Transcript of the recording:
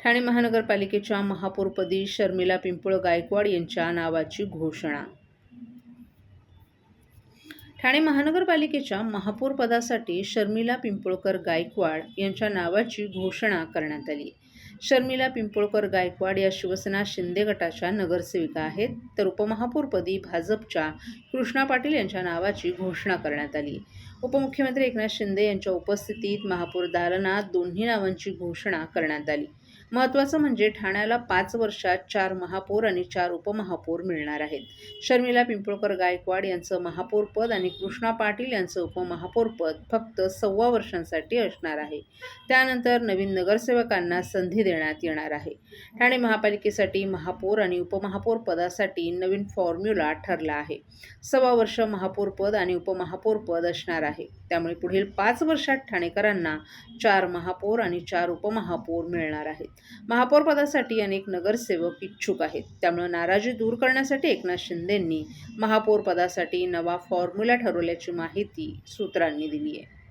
ठाणे महानगरपालिकेच्या महापौरपदी शर्मिला पिंपळ गायकवाड यांच्या नावाची घोषणा. ठाणे महानगरपालिकेच्या महापौरपदासाठी शर्मिला पिंपळकर गायकवाड यांच्या नावाची घोषणा करण्यात आली. शर्मिला पिंपळकर गायकवाड या शिवसेना शिंदे गटाच्या नगरसेविका आहेत, तर उपमहापौरपदी भाजपच्या कृष्णा पाटील यांच्या नावाची घोषणा करण्यात आली. उपमुख्यमंत्री एकनाथ शिंदे यांच्या उपस्थितीत महापौर दालनात दोन्ही नावांची घोषणा करण्यात आली. महत्त्वाचं म्हणजे ठाण्याला 5 वर्षात 4 महापौर आणि 4 उपमहापौर मिळणार आहेत. शर्मिला पिंपळकर गायकवाड यांचं महापौरपद आणि कृष्णा पाटील यांचं उपमहापौरपद फक्त 1.25 वर्षांसाठी असणार आहे. त्यानंतर नवीन नगरसेवकांना संधी देण्यात येणार आहे. ठाणे महापालिकेसाठी महापौर आणि उपमहापौर पदासाठी नवीन फॉर्म्युला ठरला आहे. 1.25 वर्ष महापौरपद आणि उपमहापौरपद असणार आहे. त्यामुळे पुढील 5 वर्षात ठाणेकरांना 4 महापौर आणि 4 उपमहापौर मिळणार आहेत. महापौर पदासाठी अनेक नगरसेवक इच्छुक आहेत. त्यामुळे नाराजी दूर करण्यासाठी एकनाथ शिंदेंनी महापौर पदासाठी नवा फॉर्म्युला ठरवल्याची माहिती सूत्रांनी दिली आहे.